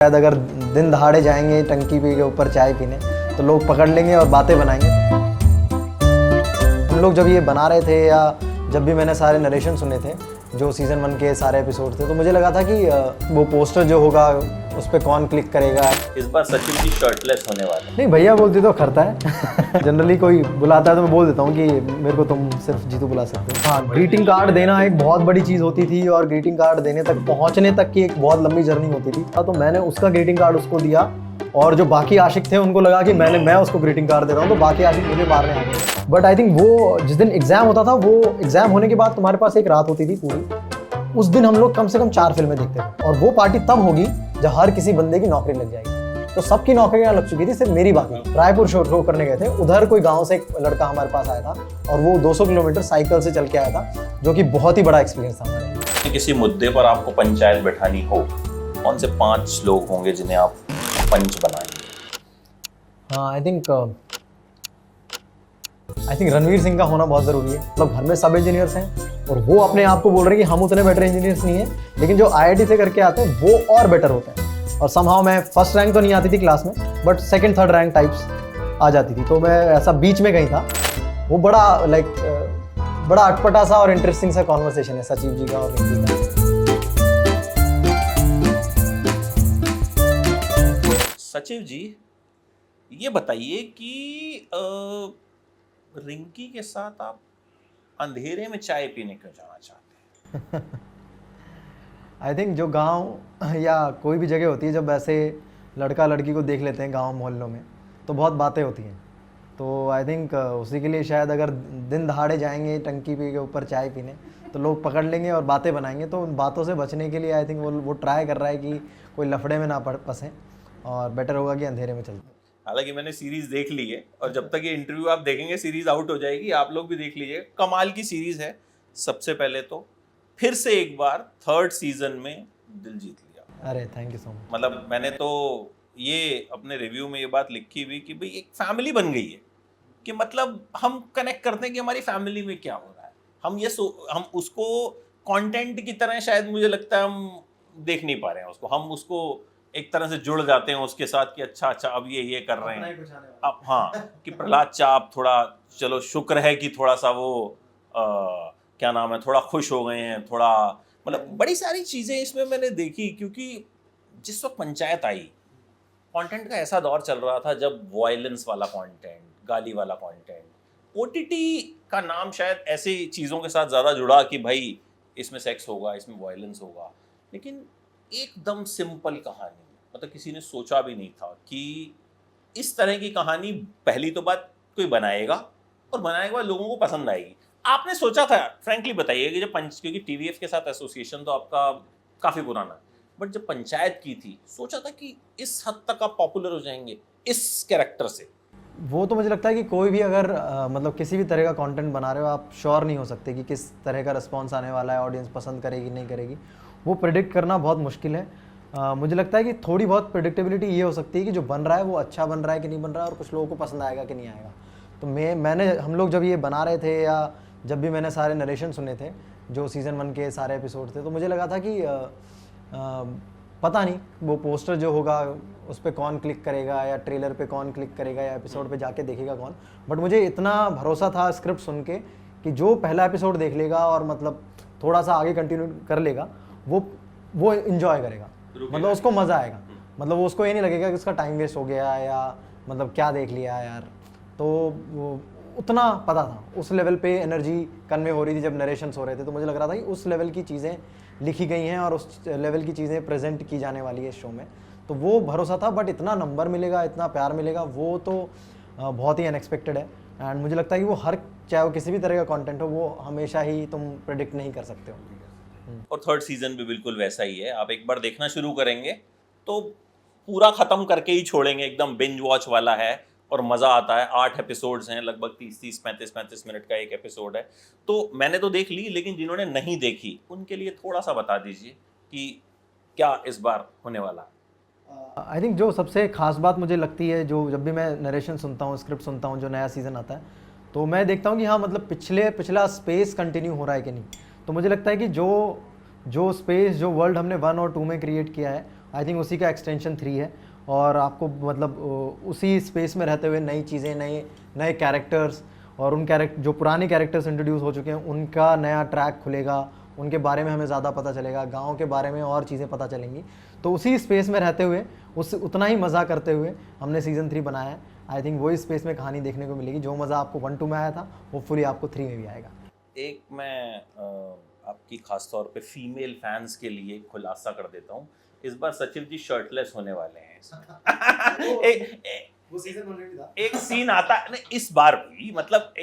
शायद अगर दिन दहाड़े जाएंगे टंकी पे के ऊपर चाय पीने तो लोग पकड़ लेंगे और बातें बनाएंगे। हम लोग जब ये बना रहे थे या जब भी मैंने सारे नरेशन सुने थे जो सीज़न 1 के सारे एपिसोड थे तो मुझे लगा था कि वो पोस्टर जो होगा उस पर कौन क्लिक करेगा। इस बार सचिन जी शर्टलेस होने वाले। नहीं भैया बोलती तो करता है जनरली कोई बुलाता है तो मैं बोल देता हूँ कि मेरे को तुम सिर्फ जीतू बुला सकते हो। हाँ, ग्रीटिंग कार्ड देना एक बहुत बड़ी चीज़ होती थी और ग्रीटिंग कार्ड देने तक पहुँचने तक की एक बहुत लंबी जर्नी होती थी। तो मैंने उसका ग्रीटिंग कार्ड उसको दिया और जो बाकी आशिक थे उनको लगा कि मैं उसको ग्रीटिंग कार्ड दे रहा हूँ तो बाकी आशिक मुझे मारने आ गए। बट आई थिंक वो जिस दिन एग्जाम होता था वो एग्जाम होने के बाद तुम्हारे पास एक रात होती थी पूरी, उस दिन हम लोग कम से कम 4 फिल्में देखते थे और वो पार्टी तब होगी जब हर किसी बंदे की नौकरी लग जाएगी। तो सबकी नौकरियां लग चुकी थी, सिर्फ मेरी बाकी। रायपुर शो करने गए थे, उधर कोई गांव से एक लड़का हमारे पास आया था और वो 200 किलोमीटर साइकिल से चल के आया था, जो कि बहुत ही बड़ा एक्सपीरियंस था हमारे। किसी मुद्दे पर आपको पंचायत बैठानी हो, कौन से 5 लोग होंगे जिन्हें आप पंच बनाएंगे? हाँ, आई थिंक रणवीर सिंह का होना बहुत ज़रूरी है। मतलब घर में सब इंजीनियर्स हैं और वो अपने आप को बोल रहे हैं कि हम उतने बेटर इंजीनियर्स नहीं हैं, लेकिन जो IIT से करके आते हैं वो और बेटर होते हैं। और समहाउ मैं फर्स्ट रैंक तो नहीं आती थी क्लास में, but second third rank types आ जाती थी। तो मैं ऐसा बीच में कहीं था। वो बड़ा अटपटा सा और इंटरेस्टिंग सा कॉन्वर्सेशन है सचिव जी का और रिंकी का। सचिव जी, ये बताइए कि रिंकी के साथ आप अंधेरे में चाय पीने क्यों जाना चाहते हैं? आई थिंक जो गांव या कोई भी जगह होती है जब ऐसे लड़का लड़की को देख लेते हैं गांव मोहल्लों में तो बहुत बातें होती हैं। तो आई थिंक उसी के लिए शायद अगर दिन दहाड़े जाएंगे टंकी पे के ऊपर चाय पीने तो लोग पकड़ लेंगे और बातें बनाएंगे। तो उन बातों से बचने के लिए आई थिंक वो ट्राई कर रहा है कि कोई लफड़े में ना फंसे और बेटर होगा कि अंधेरे में चलते। हालांकि मैंने सीरीज देख ली है और जब तक ये इंटरव्यू आप देखेंगे सीरीज आउट हो जाएगी। आप लोग भी देख लीजिए, कमाल की सीरीज है। सबसे पहले तो फिर से एक बार 3rd सीजन में दिल जीत लिया। अरे थैंक यू सो मच। मतलब मैंने तो ये अपने रिव्यू में ये बात लिखी हुई कि भाई एक फैमिली बन गई है, कि मतलब हम कनेक्ट करते हैं कि हमारी फैमिली में क्या हो रहा है। हम उसको कंटेंट की तरह शायद मुझे लगता है हम देख नहीं पा रहे हैं उसको। हम उसको एक तरह से जुड़ जाते हैं उसके साथ कि अच्छा अब ये कर रहे हैं अब। हाँ, कि प्रहलाद चाप थोड़ा, चलो शुक्र है कि थोड़ा सा वो क्या नाम है, थोड़ा खुश हो गए हैं, थोड़ा मतलब बड़ी सारी चीज़ें इसमें मैंने देखी। क्योंकि जिस वक्त पंचायत आई, कंटेंट का ऐसा दौर चल रहा था जब वायलेंस वाला कंटेंट, गाली वाला कंटेंट, OTT का नाम शायद ऐसी चीज़ों के साथ ज़्यादा जुड़ा कि भाई इसमें सेक्स होगा, इसमें वायलेंस होगा। लेकिन एकदम सिंपल कहानी, मतलब किसी ने सोचा भी नहीं था कि इस तरह की कहानी पहली तो बात कोई बनाएगा और बनाने के बाद लोगों को पसंद आएगी। आपने सोचा था, फ्रैंकली बताइए, कि जब क्योंकि TVF के साथ एसोसिएशन तो आपका काफ़ी पुराना है, बट जब पंचायत की थी सोचा था कि इस हद तक आप पॉपुलर हो जाएंगे इस कैरेक्टर से? वो तो मुझे लगता है कि कोई भी अगर मतलब किसी भी तरह का कंटेंट बना रहे हो, आप श्योर नहीं हो सकते कि किस तरह का रिस्पॉन्स आने वाला है, ऑडियंस पसंद करेगी नहीं करेगी। वो प्रेडिक्ट करना बहुत मुश्किल है। मुझे लगता है कि थोड़ी बहुत प्रेडिक्टेबिलिटी ये हो सकती है कि जो बन रहा है वो अच्छा बन रहा है कि नहीं बन रहा है और कुछ लोगों को पसंद आएगा कि नहीं आएगा। तो हम लोग जब ये बना रहे थे या जब भी मैंने सारे नरेशन सुने थे जो सीज़न 1 के सारे एपिसोड थे तो मुझे लगा था कि पता नहीं वो पोस्टर जो होगा उस पर कौन क्लिक करेगा या ट्रेलर पे कौन क्लिक करेगा या एपिसोड पे जाके देखेगा कौन। बट मुझे इतना भरोसा था स्क्रिप्ट सुन के कि जो पहला एपिसोड देख लेगा और मतलब थोड़ा सा आगे कंटिन्यू कर लेगा वो इंजॉय करेगा, मतलब उसको मज़ा आएगा। मतलब वो उसको ये नहीं लगेगा कि उसका टाइम वेस्ट हो गया या मतलब क्या देख लिया यार। तो वो उतना पता था, उस लेवल पे एनर्जी कन्वे हो रही थी जब नरेशंस हो रहे थे। तो मुझे लग रहा था कि उस लेवल की चीज़ें लिखी गई हैं और उस लेवल की चीज़ें प्रेजेंट की जाने वाली है इस शो में। तो वो भरोसा था। बट इतना नंबर मिलेगा, इतना प्यार मिलेगा, वो तो बहुत ही अनएक्सपेक्टेड है। एंड मुझे लगता है कि वो चाहे वो किसी भी तरह का कंटेंट हो, वो हमेशा ही तुम प्रेडिक्ट नहीं कर सकते हो। और 3rd सीजन भी बिल्कुल वैसा ही है। आप एक बार देखना शुरू करेंगे तो पूरा ख़त्म करके ही छोड़ेंगे, एकदम बिंज वॉच वाला है और मज़ा आता है। 8 एपिसोड्स हैं, लगभग 30 35 मिनट का एक एपिसोड है। तो मैंने तो देख ली, लेकिन जिन्होंने नहीं देखी उनके लिए थोड़ा सा बता दीजिए कि क्या इस बार होने वाला है। आई थिंक जो सबसे खास बात मुझे लगती है, जो जब भी मैं नरेशन सुनता हूँ, स्क्रिप्ट सुनता हूँ, जो नया सीज़न आता है तो मैं देखता हूँ कि हाँ मतलब पिछला स्पेस कंटिन्यू हो रहा है कि नहीं। तो मुझे लगता है कि जो स्पेस, जो वर्ल्ड हमने 1 और 2 में क्रिएट किया है आई थिंक उसी का एक्सटेंशन 3 है। और आपको मतलब उसी स्पेस में रहते हुए नई चीज़ें, नए नए कैरेक्टर्स, और उन कैरेक्टर जो पुराने कैरेक्टर्स इंट्रोड्यूस हो चुके हैं उनका नया ट्रैक खुलेगा, उनके बारे में हमें ज़्यादा पता चलेगा, गाँव के बारे में और चीज़ें पता चलेंगी। तो उसी स्पेस में रहते हुए उस उतना ही मज़ा करते हुए हमने सीज़न 3 बनाया है। आई थिंक वही स्पेस में कहानी देखने को मिलेगी, जो मज़ा आपको 1-2 में आया था वो फुली आपको 3 में भी आएगा। एक मैं आपकी खास तौर पे फीमेल फैंस के लिए खुलासा कर देता हूँ, इस बार सचिव जी शर्टलेस होने वाले हैं वो सीजन 1 में भी था। एक सीन आता है नहीं, इस बार भी मतलब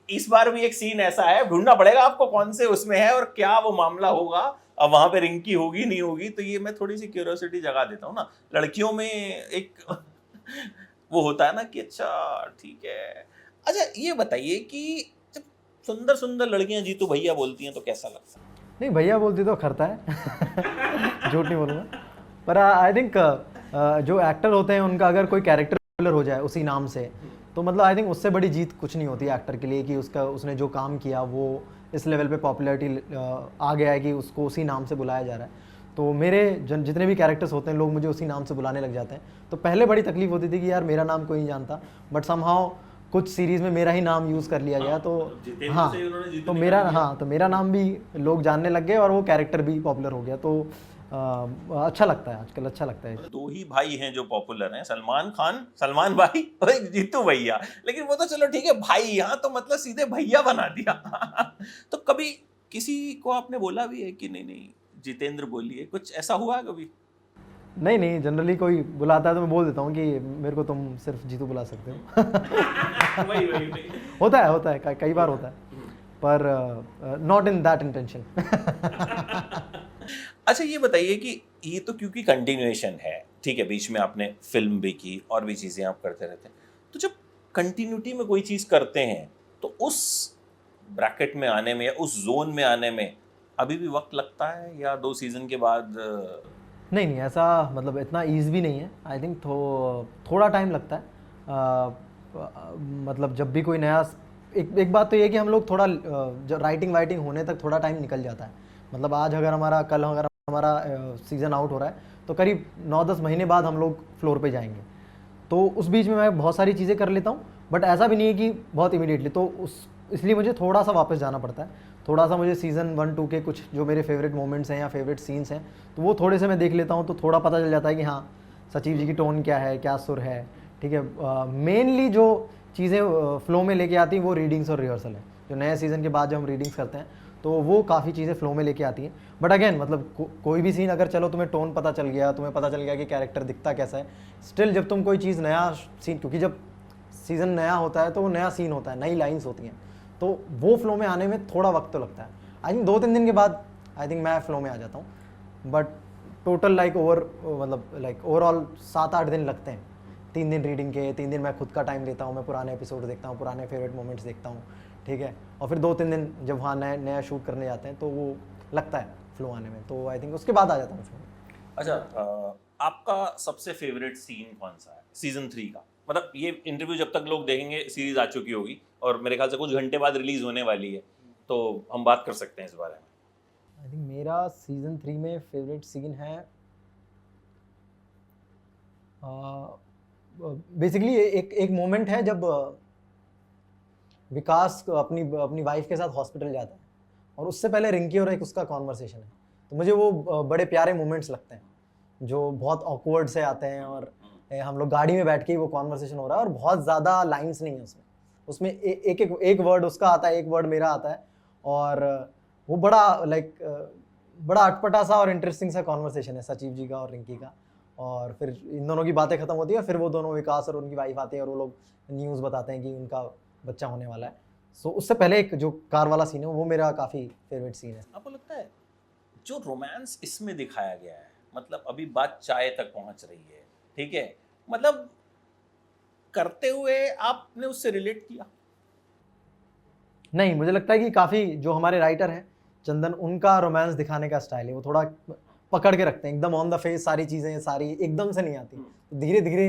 इस बार भी एक सीन ऐसा है, ढूंढना पड़ेगा आपको कौन से उसमें है और क्या वो मामला होगा, अब वहां पे रिंकी होगी नहीं होगी, तो ये मैं थोड़ी सी क्यूरियोसिटी जगा देता हूँ ना। लड़कियों में एक वो होता है ना कि अच्छा ठीक है। अच्छा ये बताइए कि जब सुंदर सुंदर लड़कियां जीतू भैया बोलती हैं तो कैसा लगता है? नहीं, भैया बोलती तो खरता है झूठ नहीं बोलूँगा। पर आई थिंक जो एक्टर होते हैं उनका अगर कोई कैरेक्टर पॉपुलर हो जाए उसी नाम से, तो मतलब आई थिंक उससे बड़ी जीत कुछ नहीं होती एक्टर के लिए, कि उसने जो काम किया वो इस लेवल पे पॉपुलैरिटी आ गया है कि उसको उसी नाम से बुलाया जा रहा है। तो मेरे जितने भी कैरेक्टर्स होते हैं लोग मुझे उसी नाम से बुलाने लग जाते हैं। तो पहले बड़ी तकलीफ होती थी कि यार मेरा नाम कोई नहीं जानता, बट समहाउ कुछ सीरीज़ में मेरा ही नाम यूज़ कर लिया गया। तो हाँ, तो मेरा नाम भी लोग जानने लग गए और वो कैरेक्टर भी पॉपुलर हो गया। तो अच्छा लगता है, आजकल अच्छा लगता है। दो ही भाई हैं जो पॉपुलर हैं, सलमान खान सलमान भाई और एक जीतू भैया, लेकिन वो तो चलो ठीक है भाई, यहाँ तो मतलब सीधे भैया बना दिया तो कभी किसी को आपने बोला भी है कि नहीं नहीं जितेंद्र बोलिए, कुछ ऐसा हुआ है कभी? नहीं, जनरली कोई बुलाता है तो मैं बोल देता हूँ कि मेरे को तुम सिर्फ जीतू बुला सकते हो वही होता है कई बार होता है, पर नॉट इन दैट इंटेंशन। अच्छा ये बताइए कि ये तो क्योंकि कंटिन्यूएशन है, ठीक है, बीच में आपने फिल्म भी की और भी चीज़ें आप करते रहते हैं, तो जब कंटिन्यूटी में कोई चीज़ करते हैं तो उस ब्रैकेट में आने में या उस जोन में आने में अभी भी वक्त लगता है या 2 सीजन के बाद? नहीं, ऐसा मतलब इतना ईज़ भी नहीं है। आई थिंक थोड़ा टाइम लगता है। मतलब जब भी कोई नया एक बात तो ये है कि हम लोग थोड़ा राइटिंग वाइटिंग होने तक थोड़ा टाइम निकल जाता है। मतलब आज अगर कल अगर हमारा सीज़न आउट हो रहा है तो करीब 9-10 महीने बाद हम लोग फ्लोर पे जाएंगे। तो उस बीच में मैं बहुत सारी चीज़ें कर लेता हूँ, बट ऐसा भी नहीं है कि बहुत इमीडिएटली। तो इसलिए मुझे थोड़ा सा वापस जाना पड़ता है। थोड़ा सा मुझे सीज़न 1-2 के कुछ जो मेरे फेवरेट मोमेंट्स हैं या फेवरेट सीन्स हैं तो वो थोड़े से मैं देख लेता हूँ, तो थोड़ा पता चल जाता है कि हाँ सचिव जी की टोन क्या है, क्या सुर है। ठीक है, मेनली जो चीज़ें फ्लो में लेके आती हैं वो रीडिंग्स और रिहर्सल है। जो नए सीज़न के बाद जो हम रीडिंग्स करते हैं तो वो काफ़ी चीज़ें फ्लो में लेके आती हैं। बट अगेन मतलब कोई भी सीन अगर चलो तुम्हें टोन पता चल गया, तुम्हें पता चल गया कि कैरेक्टर दिखता कैसा है, स्टिल जब तुम कोई चीज़ नया सीन, क्योंकि जब सीज़न नया होता है तो वो नया सीन होता है, नई लाइन्स होती हैं, तो वो फ्लो में आने में थोड़ा वक्त तो लगता है। आई थिंक 2-3 दिन के बाद आई थिंक मैं फ्लो में आ जाता हूँ। बट टोटल लाइक ओवरऑल 7-8 दिन लगते हैं। 3 दिन रीडिंग के, 3 दिन मैं खुद का टाइम लेता हूँ, मैं पुराने एपिसोड देखता हूँ, पुराने फेवरेट मोमेंट्स देखता हूँ। ठीक है, और फिर 2-3 दिन जब वहाँ नया शूट करने जाते हैं तो वो लगता है फ्लो आने में। तो आई थिंक उसके बाद आ जाता हूँ फ्लो में। अच्छा आपका सबसे फेवरेट सीन कौन सा है सीजन 3 का? मतलब ये इंटरव्यू जब तक लोग देखेंगे सीरीज आ चुकी होगी और मेरे ख्याल से कुछ घंटे बाद रिलीज होने वाली है, तो हम बात कर सकते हैं इस बारे में। आई थिंक मेरा सीजन 3 में फेवरेट सीन है बेसिकली एक मोमेंट है जब विकास अपनी वाइफ के साथ हॉस्पिटल जाता है और उससे पहले रिंकी और एक उसका कॉन्वर्सेशन है। तो मुझे वो बड़े प्यारे मोमेंट्स लगते हैं जो बहुत ऑकवर्ड से आते हैं, और हम लोग गाड़ी में बैठ के ही वो कॉन्वर्सेशन हो रहा है और बहुत ज़्यादा लाइंस नहीं है उसमें एक वर्ड उसका आता है, एक वर्ड मेरा आता है, और वो बड़ा बड़ा अटपटा सा और इंटरेस्टिंग सा कॉन्वर्सेशन है सचिव जी का और रिंकी का। और फिर इन दोनों की बातें खत्म होती है, फिर वो दोनों विकास और उनकी वाइफ आते हैं और वो लोग न्यूज़ बताते हैं कि उनका बच्चा होने वाला है। सो उससे पहले एक जो कार वाला सीन है वो मेरा काफ़ी फेवरेट सीन है। आपको लगता है जो रोमांस इसमें दिखाया गया है, मतलब अभी बात चाय तक पहुंच रही है, ठीक है, मतलब करते हुए आपने उससे रिलेट किया? नहीं, मुझे लगता है कि काफ़ी जो हमारे राइटर हैं चंदन, उनका रोमांस दिखाने का स्टाइल है, वो थोड़ा पकड़ के रखते हैं एकदम ऑन द फेस। सारी चीज़ें सारी एकदम से नहीं आती, धीरे धीरे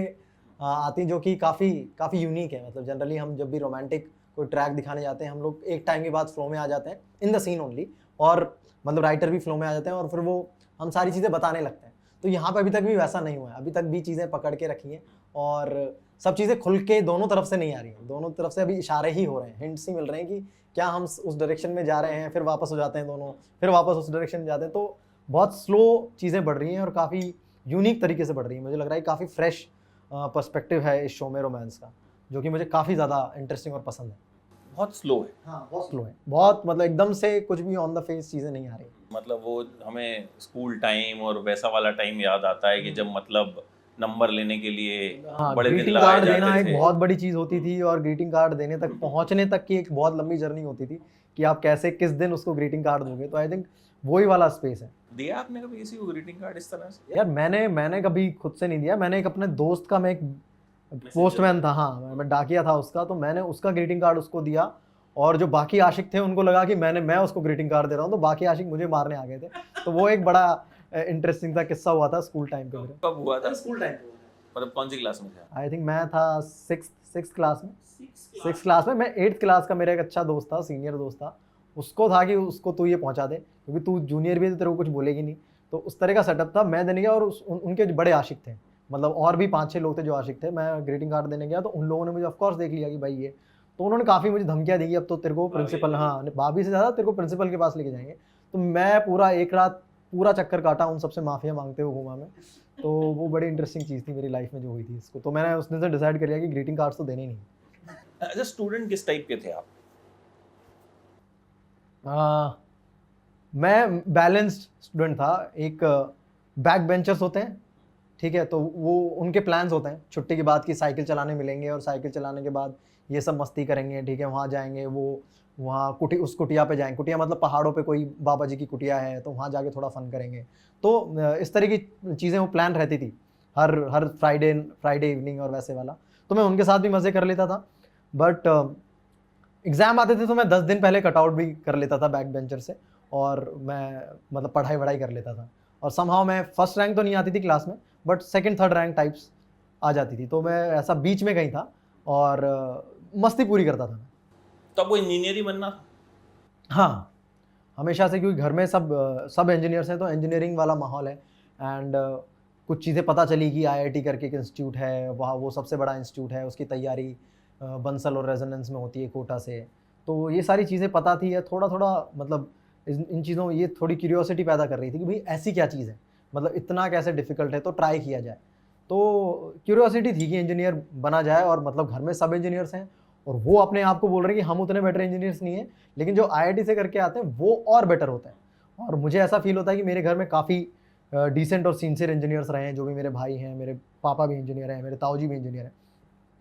आती, जो कि काफ़ी यूनिक है। मतलब जनरली हम जब भी रोमांटिक कोई ट्रैक दिखाने जाते हैं हम लोग एक टाइम के बाद फ्लो में आ जाते हैं इन द सीन ओनली, और मतलब राइटर भी फ्लो में आ जाते हैं और फिर वो हम सारी चीज़ें बताने लगते हैं। तो यहाँ पे अभी तक भी वैसा नहीं हुआ है, अभी तक भी चीज़ें पकड़ के रखी हैं और सब चीज़ें खुल के दोनों तरफ से नहीं आ रही हैं, दोनों तरफ से अभी इशारे ही हो रहे हैं, हिंट्स ही मिल रहे हैं कि क्या हम उस डायरेक्शन में जा रहे हैं, फिर वापस हो जाते हैं दोनों, फिर वापस उस डायरेक्शन में जाते हैं। तो बहुत स्लो चीज़ें बढ़ रही हैं और काफ़ी यूनिक तरीके से बढ़ रही हैं। मुझे लग रहा है काफ़ी फ्रेश पर्सपेक्टिव है इस शो में रोमांस का, जो कि मुझे काफ़ी ज़्यादा इंटरेस्टिंग और पसंद है। बहुत स्लो है। हाँ, बहुत स्लो है, बहुत मतलब एकदम से कुछ भी ऑन द फेस चीज़ें नहीं आ रही। मतलब वो हमें स्कूल टाइम और वैसा वाला टाइम याद आता है कि जब मतलब नंबर लेने के लिए हाँ, बड़े दिन ग्रीटिंग लगाए कार्ड देना जाते एक थे। बहुत बड़ी चीज़ होती थी और ग्रीटिंग कार्ड देने तक पहुँचने तक की एक बहुत लंबी जर्नी होती थी कि आप कैसे किस दिन उसको ग्रीटिंग कार्ड दोगे। तो आई थिंक वही वाला स्पेस है। दिया आपने कभी किसी को ग्रीटिंग कार्ड इस तरह से? यार मैंने कभी खुद से नहीं दिया, मैंने एक अपने दोस्त का, मैं एक पोस्टमैन था, हाँ मैं डाकिया था उसका, तो मैंने उसका ग्रीटिंग कार्ड उसको दिया और जो बाकी आशिक थे उनको लगा कि मैं उसको ग्रीटिंग कार्ड दे रहा हूँ, तो बाकी आशिक मुझे मारने आ गए थे। तो वो एक बड़ा इंटरेस्टिंग सा किस्सा हुआ था स्कूल टाइम पे मेरे। कब हुआ था? स्कूल टाइम पे मतलब कौन सी क्लास में थे? आई थिंक मैं था सिक्स क्लास में। सिक्स क्लास में मैं 8th क्लास का मेरा एक अच्छा दोस्त था, सीनियर दोस्त था, उसको था कि उसको तू ये पहुंचा दे क्योंकि तू जूनियर भी है तो तेरे को कुछ बोलेगी नहीं। तो उस तरह का सेटअप था, मैं देने गया और उनके जो बड़े आशिक थे, मतलब और भी 5-6 लोग थे जो आशिक थे। मैं ग्रीटिंग कार्ड देने गया तो उन लोगों ने मुझे ऑफकोर्स देख लिया कि भाई ये, तो उन्होंने काफ़ी मुझे धमकियाँ दी कि अब तो तेरे को प्रिंसिपल, हाँ भाभी से ज़्यादा तेरे को प्रिंसिपल के पास लेके जाएंगे। तो मैं पूरा एक रात पूरा चक्कर काटा, उन सबसे माफ़िया मांगते हुए घूमा मैं। तो वो बड़ी इंटरेस्टिंग चीज़ थी मेरी लाइफ में जो हुई थी इसको, तो मैंने उस दिन से डिसाइड कर लिया कि ग्रीटिंग कार्ड्स तो देने ही नहीं। एज अ स्टूडेंट किस टाइप के थे आप? मैं बैलेंस्ड स्टूडेंट था। एक बैक बेंचर्स होते हैं, ठीक है, तो वो उनके प्लान्स होते हैं छुट्टी के बाद कि साइकिल चलाने मिलेंगे और साइकिल चलाने के बाद ये सब मस्ती करेंगे, ठीक है, वहाँ जाएंगे, वो वहाँ उस कुटिया पे जाएंगे, कुटिया मतलब पहाड़ों पे कोई बाबा जी की कुटिया है तो वहाँ जाके थोड़ा फन करेंगे। तो इस तरह की चीज़ें वो प्लान रहती थी हर फ्राइडे इवनिंग और वैसे वाला। तो मैं उनके साथ भी मज़े कर लेता था, बट एग्ज़ाम आते थे तो मैं 10 दिन पहले कटआउट भी कर लेता था बैक बेंचर से और मैं मतलब पढ़ाई कर लेता था और समहाउ मैं फर्स्ट रैंक तो नहीं आती थी क्लास में, but second third rank types आ जाती थी। तो मैं ऐसा बीच में कहीं था और मस्ती पूरी करता था मैं। तो आपको इंजीनियर ही बनना था? हाँ, हमेशा से, क्योंकि घर में सब इंजीनियर्स हैं तो इंजीनियरिंग वाला माहौल है। एंड कुछ चीज़ें पता चली कि आईआईटी करके एक इंस्टीट्यूट है, वहाँ वो सबसे बड़ा इंस्टीट्यूट है, उसकी तैयारी बंसल और रेजोनेंस में होती है कोटा से। तो ये सारी चीज़ें पता थी, या थोड़ा मतलब इन चीज़ों, ये थोड़ी क्यूरियोसिटी पैदा कर रही थी कि भाई ऐसी क्या चीज़ है, मतलब इतना कैसे डिफ़िकल्ट है, तो ट्राई किया जाए। तो क्यूरियोसिटी थी कि इंजीनियर बना जाए, और मतलब घर में सब इंजीनियर्स हैं और वो अपने आप को बोल रहे हैं कि हम उतने बेटर इंजीनियर्स नहीं हैं, लेकिन जो आईआईटी से करके आते हैं वो और बेटर होते हैं। और मुझे ऐसा फील होता है कि मेरे घर में काफ़ी डिसेंट और सिंसियर इंजीनियर्स रहे हैं, जो भी मेरे भाई हैं, मेरे पापा भी इंजीनियर हैं, मेरे ताऊजी भी इंजीनियर हैं।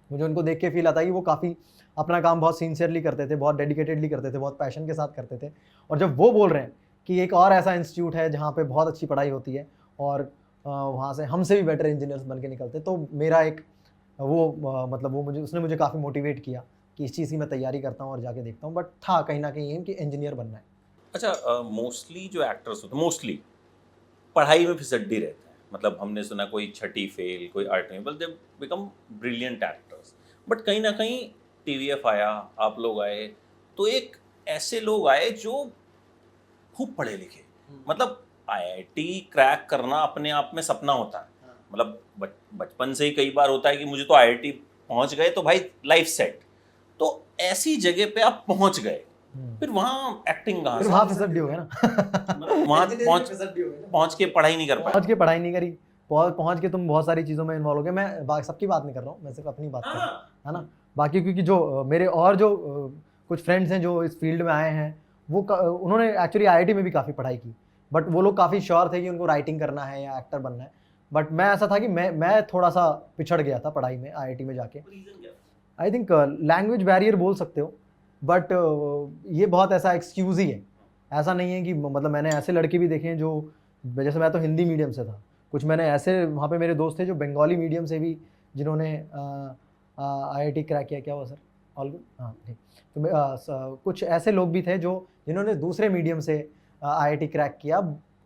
मुझे उनको देख के फील आता है कि वो काफ़ी अपना काम बहुत सिंसियरली करते थे, बहुत डेडिकेटेडली करते थे, बहुत पैशन के साथ करते थे। और जब वो बोल रहे हैं कि एक और ऐसा इंस्टीट्यूट है जहाँ पे बहुत अच्छी पढ़ाई होती है और वहाँ से हमसे भी बेटर इंजीनियर्स बन के निकलते, तो मेरा एक मतलब वो उसने मुझे काफ़ी मोटिवेट किया कि इस चीज़ की मैं तैयारी करता हूँ और जाके देखता हूँ। बट था कहीं ना कहीं एम कि इंजीनियर बनना है। अच्छा, मोस्टली जो एक्टर्स होते हैं मोस्टली पढ़ाई में फिसड्डी रहते हैं। मतलब हमने सुना कोई छठी फेल, कोई 8वीं, but they become brilliant actors. But कहीं ना कहीं टीवीएफ आया, आप लोग आए, तो एक ऐसे लोग आए जो खूब पढ़े लिखे। मतलब आईआईटी क्रैक करना अपने आप में सपना होता है। मतलब बचपन से ही कई बार होता है कि मुझे तो आईआईटी पहुंच गए तो भाई लाइफ सेट। तो ऐसी जगह पे आप पहुंच गए, फिर वहाँ एक्टिंग कहाँ से? वहाँ फिसड्डी हो गया ना। वहाँ पहुँच के पढ़ाई नहीं कर पाए। पहुँच के पढ़ाई नहीं करी, पहुँच के तुम बहुत सारी चीज़ों में इन्वॉल्व हो गए। मैं सबकी बात नहीं कर रहा हूँ, मैं सिर्फ अपनी बात कर रहा हूँ, है ना। बाकी क्योंकि जो मेरे और जो कुछ फ्रेंड्स हैं जो इस फील्ड में आए हैं, वो उन्होंने एक्चुअली आईआईटी में भी काफ़ी पढ़ाई की, बट वो लोग काफ़ी श्योर थे कि उनको राइटिंग करना है या एक्टर बनना है। बट मैं ऐसा था कि मैं थोड़ा सा पिछड़ गया था पढ़ाई में आईआईटी में जाके। आई थिंक लैंग्वेज बैरियर बोल सकते हो, बट ये बहुत ऐसा एक्सक्यूज़ ही है। ऐसा नहीं है कि मतलब मैंने ऐसे लड़के भी देखे हैं जो, जैसे मैं तो हिंदी मीडियम से था, कुछ मैंने ऐसे वहाँ पे मेरे दोस्त थे जो बंगाली मीडियम से भी, जिन्होंने आईआईटी क्रैक किया। क्या हुआ सर? All good? हाँ ठीक। तो कुछ ऐसे लोग भी थे जिन्होंने दूसरे मीडियम से आईआईटी क्रैक किया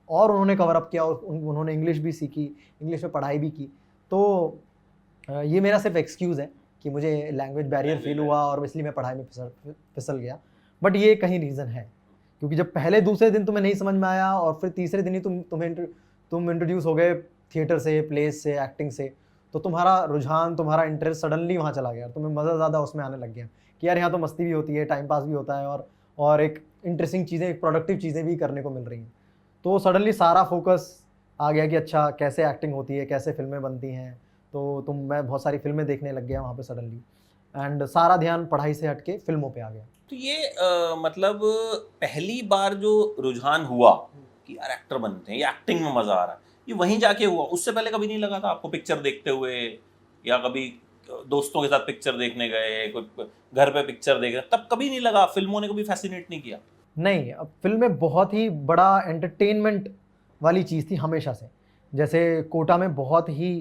और उन्होंने कवर अप किया और उन्होंने इंग्लिश भी सीखी, इंग्लिश में पढ़ाई भी की। तो ये मेरा सिर्फ एक्सक्यूज़ है कि मुझे लैंग्वेज बैरियर फील हुआ और इसलिए मैं पढ़ाई में फिसल गया। बट ये कहीं रीज़न है, क्योंकि जब पहले दूसरे दिन तुम्हें नहीं समझ में आया और फिर तीसरे दिन ही तुम इंट्रोड्यूस हो गए थिएटर से, प्लेस से, एक्टिंग से, तो तुम्हारा रुझान, तुम्हारा इंटरेस्ट सडनली वहाँ चला गया, तुम्हें मज़ा ज़्यादा उसमें आने लग गया कि यार यहाँ तो मस्ती भी होती है, टाइम पास भी होता है, और एक इंटरेस्टिंग चीज़ें, एक प्रोडक्टिव चीज़ें भी करने को मिल रही हैं। तो सडनली सारा फोकस आ गया कि अच्छा कैसे एक्टिंग होती है, कैसे फिल्में बनती हैं, तो मैं बहुत सारी फिल्में देखने लग गया वहाँ पे सडनली, एंड सारा ध्यान पढ़ाई से हट के फिल्मों पे आ गया। तो ये मतलब पहली बार जो रुझान हुआ कि यार एक्टर बनते हैं या एक्टिंग में मजा आ रहा है, ये वहीं जाके हुआ? उससे पहले कभी नहीं लगा था आपको पिक्चर देखते हुए, या कभी दोस्तों के साथ पिक्चर देखने गए, कोई घर पे पिक्चर देख रहे, तब कभी नहीं लगा? फिल्मों ने कभी फैसिनेट नहीं किया? नहीं, अब फिल्में बहुत ही बड़ा एंटरटेनमेंट वाली चीज़ थी हमेशा से। जैसे कोटा में बहुत ही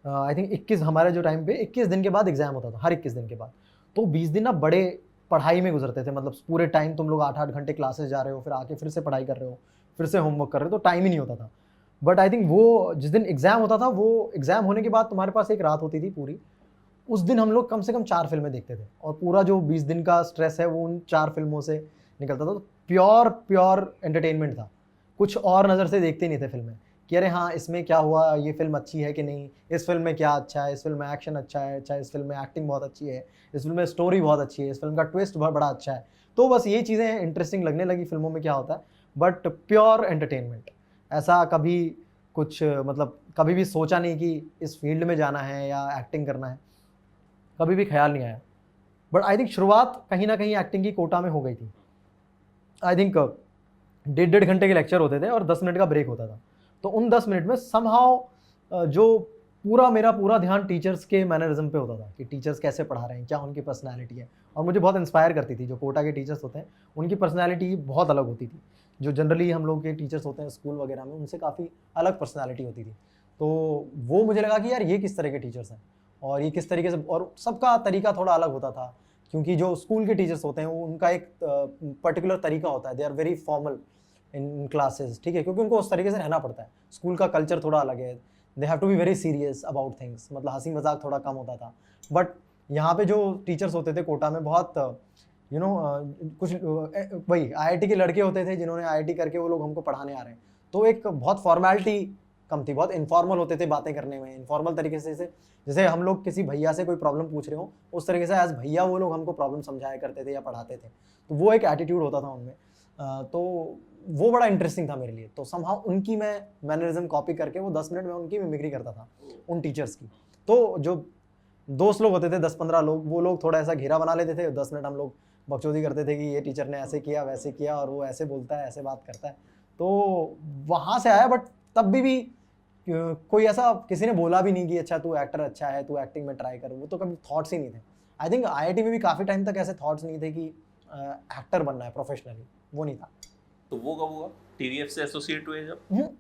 आई थिंक 21 हमारे जो टाइम पे 21 दिन के बाद एग्ज़ाम होता था, हर 21 दिन के बाद। तो 20 दिन ना बड़े पढ़ाई में गुजरते थे, मतलब पूरे टाइम तुम लोग 8-8 घंटे क्लासेस जा रहे हो, फिर आके फिर से पढ़ाई कर रहे हो, फिर से होमवर्क कर रहे हो, तो टाइम ही नहीं होता था। बट आई थिंक वो जिस दिन एग्ज़ाम होता था, वो एग्ज़ाम होने के बाद तुम्हारे पास एक रात होती थी पूरी, उस दिन हम लोग कम से कम 4 फिल्में देखते थे, और पूरा जो 20 दिन का स्ट्रेस है वो उन 4 फिल्मों से निकलता था। तो प्योर एंटरटेनमेंट था, कुछ और नज़र से देखते नहीं थे फिल्में कि अरे हाँ इसमें क्या हुआ, ये फिल्म अच्छी है कि नहीं, इस फिल्म में क्या अच्छा है, इस फिल्म में एक्शन अच्छा है, अच्छा इस फिल्म में एक्टिंग बहुत अच्छी है, इस फिल्म में स्टोरी बहुत अच्छी है, इस फिल्म का ट्विस्ट बहुत बड़ा अच्छा है। तो बस ये चीज़ें इंटरेस्टिंग लगने लगी फिल्मों में क्या होता है, बट प्योर एंटरटेनमेंट। ऐसा कभी कुछ मतलब कभी भी सोचा नहीं कि इस फील्ड में जाना है या एक्टिंग करना है, कभी भी ख्याल नहीं आया। बट आई थिंक शुरुआत कहीं ना कहीं एक्टिंग की कोटा में हो गई थी। आई थिंक 1.5 घंटे के लेक्चर होते थे और 10 मिनट का ब्रेक होता था। तो उन 10 मिनट में समहाउ जो मेरा पूरा ध्यान टीचर्स के मैनरिज्म पे होता था कि टीचर्स कैसे पढ़ा रहे हैं, क्या उनकी पर्सनैलिटी है, और मुझे बहुत इंस्पायर करती थी। जो कोटा के टीचर्स होते हैं उनकी पर्सनैलिटी बहुत अलग होती थी, जो जनरली हम लोग के टीचर्स होते हैं स्कूल वगैरह में उनसे काफ़ी अलग पर्सनैलिटी होती थी। तो वो मुझे लगा कि यार ये किस तरह के टीचर्स हैं, और ये किस तरीके से, और सबका तरीका थोड़ा अलग होता था, क्योंकि जो स्कूल के टीचर्स होते हैं उनका एक पर्टिकुलर तरीका होता है, they are very formal in classes, ठीक है, क्योंकि उनको उस तरीके से रहना पड़ता है। स्कूल का कल्चर थोड़ा अलग है, they have to be very serious about things, मतलब हंसी मजाक थोड़ा कम होता था। बट यहाँ पे जो टीचर्स होते थे कोटा में बहुत कुछ वही आईआईटी के लड़के होते थे जिन्होंने आईआईटी करके वो लोग हमको पढ़ाने आ रहे हैं, तो एक बहुत फॉर्मेलिटी कम थी, बहुत इनफॉर्मल होते थे बातें करने में, इनफॉर्मल तरीके से, जैसे हम लोग किसी भैया से कोई प्रॉब्लम पूछ रहे हो उस तरीके से एज भैया वो लोग हमको प्रॉब्लम समझाया करते थे या पढ़ाते थे। तो वो एक एटीट्यूड होता था उनमें, तो वो बड़ा इंटरेस्टिंग था मेरे लिए। तो समहाउ उनकी मैं मैनरिज्म कॉपी करके वो 10 मिनट में उनकी मिमिक्री करता था उन टीचर्स की। तो जो दोस्त लोग होते थे 10-15 लोग, वो लोग थोड़ा ऐसा घेरा बना लेते थे, 10 मिनट हम लोग बकचोदी करते थे कि ये टीचर ने ऐसे किया वैसे किया और वो ऐसे बोलता है ऐसे बात करता है। तो वहाँ से आया, बट तब भी कोई ऐसा किसी ने बोला भी नहीं कि अच्छा तू एक्टर अच्छा है, तू एक्टिंग में ट्राई कर, वो तो कभी थॉट्स ही नहीं थे। आई थिंक आईआईटी में भी काफ़ी टाइम तक ऐसे थॉट्स नहीं थे कि एक्टर बनना है प्रोफेशनली, वो नहीं था। तो वो कब हुआ टीवीएफ से एसोसिएट हुए जब?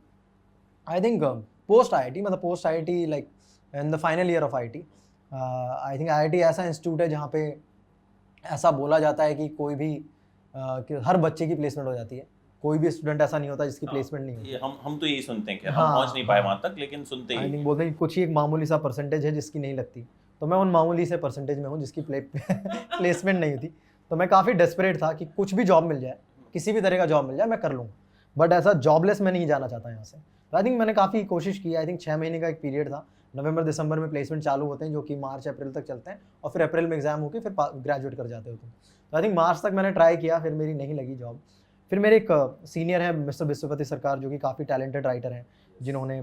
आई थिंक पोस्ट आईआईटी, मतलब post IIT like in the final year of IIT. I think IIT ऐसा इंस्टीट्यूट है जहाँ पे ऐसा बोला जाता है कि कोई भी कि हर बच्चे की प्लेसमेंट हो जाती है, कोई भी स्टूडेंट ऐसा नहीं होता जिसकी प्लेसमेंट नहीं होती। ये हम तो यही सुनते हैं कि हाँ, हम पहुंच नहीं पाए हाँ। वहां तक, लेकिन सुनते आई ही थिंक बोलते हैं कि कुछ ही एक मामूली सा परसेंटेज है जिसकी नहीं लगती, तो मैं उन मामूली से परसेंटेज में हूँ जिसकी प्लेसमेंट नहीं होती। तो मैं काफ़ी डेस्परेट था कि कुछ भी जॉब मिल जाए, किसी भी तरह का जॉब मिल जाए मैं कर लूँगा, बट ऐसा जॉबलेस मैं नहीं जाना चाहता यहाँ से। तो आई थिंक मैंने काफ़ी कोशिश की। आई थिंक 6 महीने का एक पीरियड था, नवंबर दिसंबर में प्लेसमेंट चालू होते हैं जो कि मार्च अप्रैल तक चलते हैं, और फिर अप्रैल में एग्जाम होकर फिर ग्रेजुएट कर जाते हो तुम। तो आई थिंक मार्च तक मैंने ट्राई किया, फिर मेरी नहीं लगी जॉब। फिर मेरे एक सीनियर है मिस्टर विश्वपति सरकार, जो कि काफ़ी टैलेंटेड राइटर हैं, जिन्होंने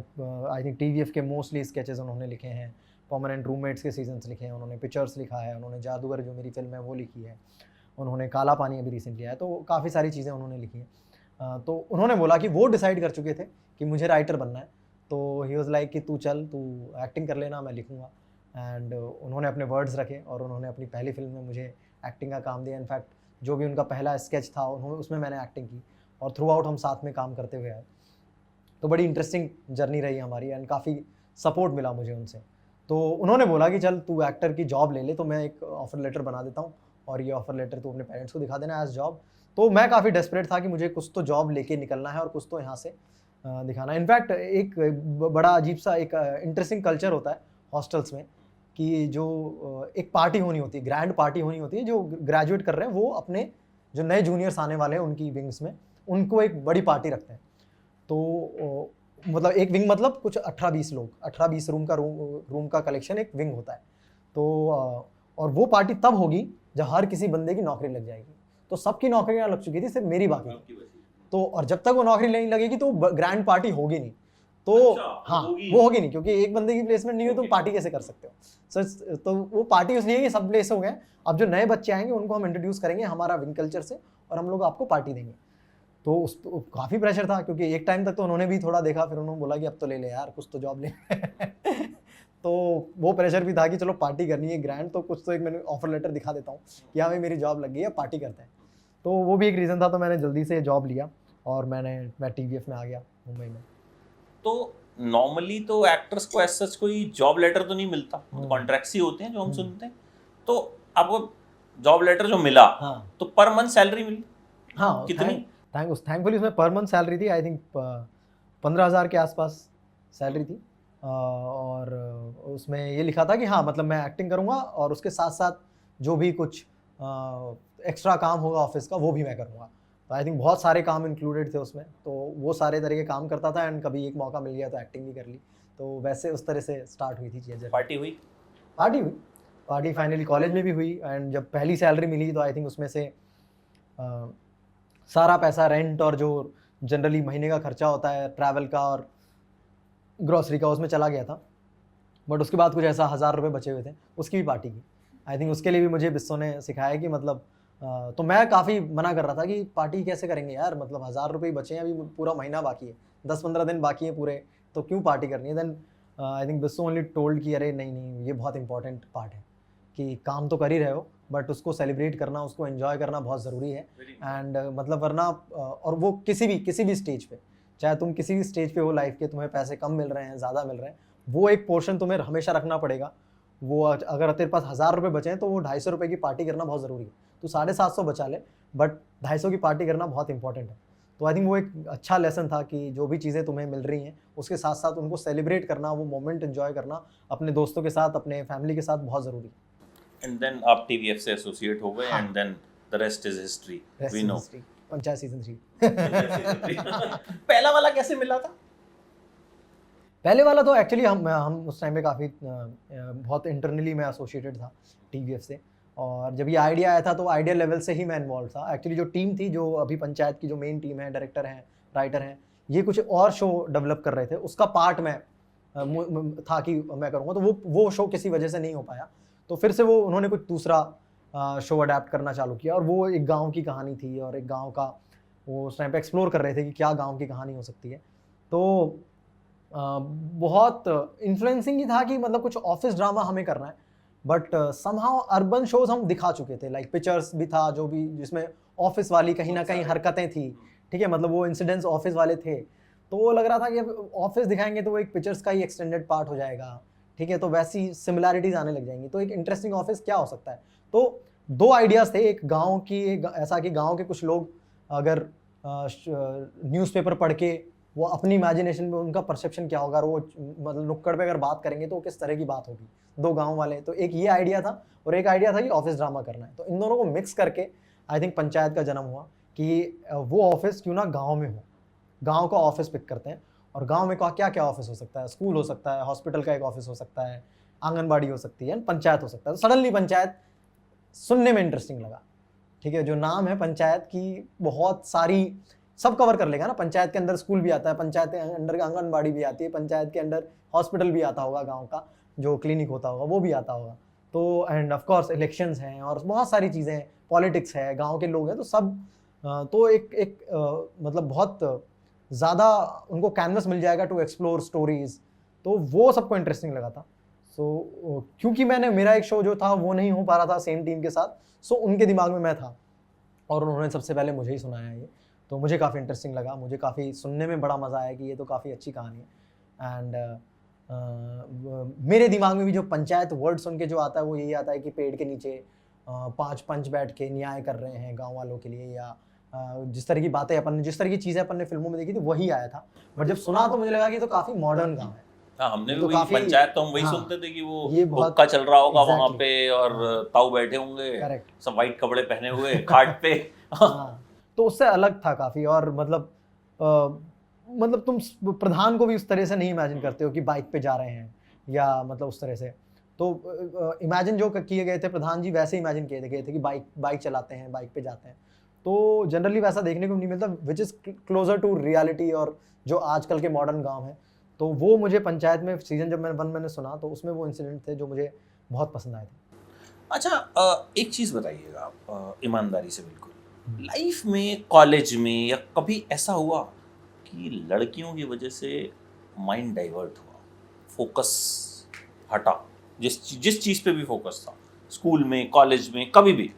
आई थिंक टीवीएफ के मोस्टली स्केचेस उन्होंने लिखे हैं, परमानेंट रूममेट्स के सीजन्स लिखे हैं उन्होंने, पिक्चर्स लिखा है उन्होंने, जादूगर जो मेरी फिल्म है वो लिखी है उन्होंने, काला पानी अभी रिसेंटली आया, तो काफ़ी सारी चीज़ें उन्होंने लिखी हैं। तो उन्होंने बोला कि वो डिसाइड कर चुके थे कि मुझे राइटर बनना है, तो ही वॉज लाइक कि तू चल, तू एक्टिंग कर लेना, मैं लिखूँगा। एंड उन्होंने अपने वर्ड्स रखे और उन्होंने अपनी पहली फिल्म में मुझे एक्टिंग का काम दिया। इनफैक्ट जो भी उनका पहला स्केच था उन्होंने उसमें मैंने एक्टिंग की, और थ्रू आउट हम साथ में काम करते हुए आए। तो बड़ी इंटरेस्टिंग जर्नी रही हमारी, एंड काफ़ी सपोर्ट मिला मुझे उनसे। तो उन्होंने बोला कि चल तू एक्टर की जॉब ले ले, तो मैं एक ऑफर लेटर बना देता हूँ और ये ऑफर लेटर तू अपने पेरेंट्स को दिखा देना एज जॉब। तो मैं काफ़ी डेस्परेट था कि मुझे कुछ तो जॉब लेके निकलना है और कुछ तो यहाँ से दिखाना है। इनफैक्ट एक बड़ा अजीब सा एक इंटरेस्टिंग कल्चर होता है हॉस्टल्स में कि जो एक पार्टी होनी होती है, ग्रैंड पार्टी होनी होती है, जो ग्रेजुएट कर रहे हैं वो अपने जो नए जूनियर्स आने वाले हैं उनकी विंग्स में, उनको एक बड़ी पार्टी रखते हैं। तो मतलब एक विंग मतलब कुछ 18-20 लोग, 18-20 रूम का कलेक्शन एक विंग होता है। तो और वो पार्टी तब होगी जब हर किसी बंदे की नौकरी लग जाएगी। तो सबकी नौकरियां लग चुकी थी, सिर्फ मेरी बाकी थी। तो और जब तक वो नौकरी नहीं लगेगी तो ग्रैंड पार्टी होगी नहीं। तो हाँ, वो होगी नहीं, क्योंकि एक बंदे की प्लेसमेंट नहीं हो तो पार्टी कैसे कर सकते हो। तो वो पार्टी इसलिए कि सब प्लेस हो गए। अब जो नए बच्चे आएंगे उनको हम इंट्रोड्यूस करेंगे हमारा विंग कल्चर से, और हम लोग आपको पार्टी देंगे। तो उस काफ़ी प्रेशर था, क्योंकि एक टाइम तक तो उन्होंने भी थोड़ा देखा, फिर उन्होंने बोला कि अब तो ले ले यार, कुछ तो जॉब ले तो वो प्रेशर भी था कि चलो पार्टी करनी है ग्रैंड, तो कुछ तो एक मैंने ऑफर लेटर दिखा देता हूँ कि हाँ भाई मेरी जॉब लग गई है, पार्टी करते हैं। तो वो भी एक रीज़न था, तो मैंने जल्दी से जॉब लिया और मैं TVF में आ गया मुंबई में। तो नॉर्मली तो एक्टर्स को ऐसा कोई जॉब लेटर तो नहीं मिलता, कॉन्ट्रैक्ट्स ही होते हैं जो हम सुनते हैं। तो आपको जॉब लेटर जो मिला, तो पर मंथ सैलरी मिली? हाँ, कितनी? थैंकफुली उसमें पर मंथ सैलरी थी, आई थिंक 15,000 के आसपास सैलरी थी। और उसमें ये लिखा था कि हाँ मतलब मैं एक्टिंग करूँगा और उसके साथ साथ जो भी कुछ एक्स्ट्रा काम होगा ऑफिस का वो भी मैं करूँगा। तो आई थिंक बहुत सारे काम इंक्लूडेड थे उसमें, तो वो सारे तरह के काम करता था। एंड कभी एक मौका मिल गया तो एक्टिंग भी कर ली। तो वैसे उस तरह से स्टार्ट हुई थी चीज़ें। पार्टी फाइनली कॉलेज में भी हुई। एंड जब पहली सैलरी मिली तो आई थिंक उसमें से सारा पैसा रेंट और जो जनरली महीने का खर्चा होता है ट्रैवल का और ग्रॉसरी का, उसमें चला गया था। बट उसके बाद कुछ ऐसा 1,000 रुपये बचे हुए थे, उसकी भी पार्टी की। आई थिंक उसके लिए भी मुझे बिस्सो ने सिखाया कि मतलब तो मैं काफ़ी मना कर रहा था कि पार्टी कैसे करेंगे यार, मतलब 1,000 रुपये ही बचे हैं, अभी पूरा महीना बाकी है, 10-15 दिन बाकी है पूरे, तो क्यों पार्टी करनी है। देन आई थिंक बिस्सो ओनली टोल्ड कि अरे नहीं, ये बहुत इंपॉर्टेंट पार्ट है कि काम तो कर ही रहे हो बट उसको सेलिब्रेट करना, उसको एंजॉय करना बहुत ज़रूरी है। एंड मतलब वरना और वो किसी भी स्टेज पे, चाहे तुम किसी भी स्टेज पे हो लाइफ के, तुम्हें पैसे कम मिल रहे हैं ज़्यादा मिल रहे हैं, वो एक पोर्शन तुम्हें हमेशा रखना पड़ेगा। वो अगर तेरे पास 1,000 रुपये बचे हैं तो वो 250 रुपये की पार्टी करना बहुत ज़रूरी है। तो 750 बचा ले, बट 250 की पार्टी करना बहुत इंपॉर्टेंट है। तो आई थिंक वो एक अच्छा लेसन था कि जो भी चीज़ें तुम्हें मिल रही हैं उसके साथ साथ उनको सेलिब्रेट करना, वो मोमेंट एंजॉय करना अपने दोस्तों के साथ, अपने फैमिली के साथ बहुत ज़रूरी है। एंड देन आप TVF से एसोसिएट हो गए। And then the rest is history, we know. Panchayat season 3 पहला वाला कैसे मिला था? पहले वाला तो एक्चुअली हम उस टाइम पे काफ़ी बहुत इंटरनली मैं एसोसिएटेड था TVF से। और जब ये आइडिया आया था तो आइडिया लेवल से ही मैं इन्वॉल्व था। एक्चुअली जो टीम थी, जो अभी पंचायत की जो मेन टीम है, डायरेक्टर हैं, राइटर हैं, ये कुछ और शो डेवलप कर रहे थे, उसका पार्ट मैं था कि मैं करूँगा। तो वो शो किसी वजह से नहीं हो पाया, तो फिर से वो उन्होंने कुछ दूसरा शो अडेप्ट करना चालू किया। और वो एक गाँव की कहानी थी और एक गाँव का वो उस टाइम पे एक्सप्लोर कर रहे थे कि क्या गाँव की कहानी हो सकती है। तो बहुत इन्फ्लुएंसिंग ही था कि मतलब कुछ ऑफिस ड्रामा हमें करना है, बट समहाउ अर्बन शोज हम दिखा चुके थे, लाइक पिक्चर्स भी था जो भी जिसमें ऑफिस वाली कहीं ना कहीं हरकतें थी, ठीक है, मतलब वो इंसिडेंट्स ऑफिस वाले थे। तो वो लग रहा था कि अब ऑफिस दिखाएंगे तो वो एक पिक्चर्स का ही एक्सटेंडेड पार्ट हो जाएगा, ठीक है, तो वैसी सिमिलैरिटीज आने लग जाएंगी। तो एक इंटरेस्टिंग ऑफिस क्या हो सकता है। तो 2 आइडियाज़ थे, एक गाँव की, ऐसा कि गाँव के कुछ लोग अगर न्यूज़पेपर पढ़ के वो अपनी इमेजिनेशन में उनका परसेप्शन क्या होगा, वो मतलब नुक्कड़ पे अगर बात करेंगे तो किस तरह की बात होगी, 2 गांव वाले। तो एक ये आइडिया था और एक आइडिया था कि ऑफिस ड्रामा करना है। तो इन दोनों को मिक्स करके आई थिंक पंचायत का जन्म हुआ कि वो ऑफिस क्यों ना गांव में हो, गांव का ऑफिस पिक करते हैं। और गांव में क्या क्या ऑफिस हो सकता है, स्कूल हो सकता है, हॉस्पिटल का एक ऑफिस हो सकता है, आंगनबाड़ी हो सकती है, पंचायत हो सकता है। तो सडनली पंचायत सुनने में इंटरेस्टिंग लगा, ठीक है, जो नाम है पंचायत की बहुत सारी सब कवर कर लेगा ना। पंचायत के अंदर स्कूल भी आता है, पंचायत के अंदर आंगनबाड़ी भी आती है, पंचायत के अंदर हॉस्पिटल भी आता होगा, गांव का जो क्लिनिक होता होगा वो भी आता होगा। तो एंड ऑफ कोर्स इलेक्शंस हैं और बहुत सारी चीज़ें हैं, पॉलिटिक्स है, गांव के लोग हैं, तो सब तो एक मतलब बहुत ज़्यादा उनको कैनवस मिल जाएगा टू एक्सप्लोर स्टोरीज। तो वो सबको इंटरेस्टिंग लगा था। सो क्योंकि मेरा एक शो जो था वो नहीं हो पा रहा था सेम टीम के साथ, सो उनके दिमाग में मैं था और उन्होंने सबसे पहले मुझे ही सुनाया ये। तो मुझे काफ़ी इंटरेस्टिंग लगा, मुझे काफ़ी सुनने में बड़ा मज़ा आया कि ये तो काफ़ी अच्छी कहानी है। एंड मेरे दिमाग में भी जो पंचायत वर्ड सुन के जो आता है वो यही आता है कि पेड़ के नीचे 5 पंच बैठ के न्याय कर रहे हैं गांव वालों के लिए, या जिस तरह की बातें जिस तरह की चीज़ें अपन ने फिल्मों में देखी थी वही आया था। बट जब सुना तो मुझे लगा कि तो काफ़ी मॉडर्न गाँव है। हाँ, हमने भी तो वही पंचायत तो हम वही सुनते थे कि वो हुक्का चल रहा होगा वहाँ पे और ताऊ बैठे होंगे, सब वाइट कपड़े पहने हुए खाट पे। तो उससे अलग था काफ़ी। और मतलब मतलब तुम प्रधान को भी उस तरह से नहीं इमेजिन करते हो कि बाइक पे जा रहे हैं या मतलब उस तरह से। तो इमेजिन जो किए गए थे प्रधान जी वैसे इमेजिन किए गए थे कि बाइक बाइक चलाते हैं, बाइक पे जाते हैं। तो जनरली वैसा देखने को नहीं मिलता, which is closer to reality और जो आजकल के मॉडर्न गांव हैं। तो वो मुझे पंचायत में सीजन जब मैंने सुना तो उसमें वो इंसिडेंट थे जो मुझे बहुत पसंद आए थे। अच्छा, एक चीज़ बताइएगा आप, ईमानदारी से बिल्कुल, लाइफ में, कॉलेज में, या कभी ऐसा हुआ कि लड़कियों की वजह से माइंड डाइवर्ट हुआ, फोकस हटा, जिस चीज़ पे भी फोकस था, स्कूल में, कॉलेज में, कभी भी?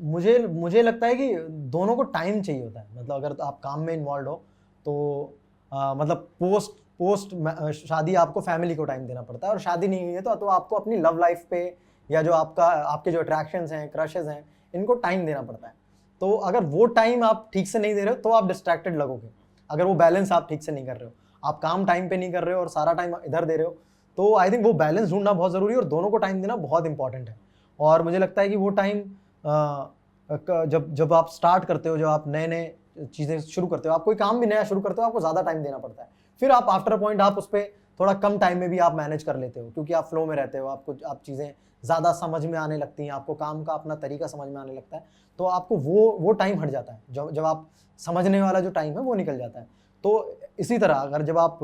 मुझे मुझे लगता है कि दोनों को टाइम चाहिए होता है। मतलब अगर तो आप काम में इन्वॉल्व हो तो मतलब पोस्ट पोस्ट शादी आपको फैमिली को टाइम देना पड़ता है, और शादी नहीं हुई है तो आपको अपनी लव लाइफ पे या जो आपके जो अट्रैक्शंस हैं, क्रशेज हैं, इनको टाइम देना पड़ता है। तो अगर वो टाइम आप ठीक से नहीं दे रहे हो तो आप डिस्ट्रैक्टेड लगोगे। अगर वो बैलेंस आप ठीक से नहीं कर रहे हो, आप काम टाइम पे नहीं कर रहे हो और सारा टाइम इधर दे रहे हो, तो आई थिंक वो बैलेंस ढूंढना बहुत ज़रूरी है और दोनों को टाइम देना बहुत इंपॉर्टेंट है। और मुझे लगता है कि वो टाइम जब जब आप स्टार्ट करते हो, जब आप नए नए चीज़ें शुरू करते हो, आप कोई काम भी नया शुरू करते हो, आपको ज़्यादा टाइम देना पड़ता है। फिर आप आफ्टर अ पॉइंट आप उस पर थोड़ा कम टाइम में भी आप मैनेज कर लेते हो, क्योंकि आप फ्लो में रहते हो, आप चीज़ें ज़्यादा समझ में आने लगती हैं, आपको काम का अपना तरीका समझ में आने लगता है, तो आपको वो टाइम हट जाता है। जब जब आप समझने वाला जो टाइम है वो निकल जाता है। तो इसी तरह अगर जब आप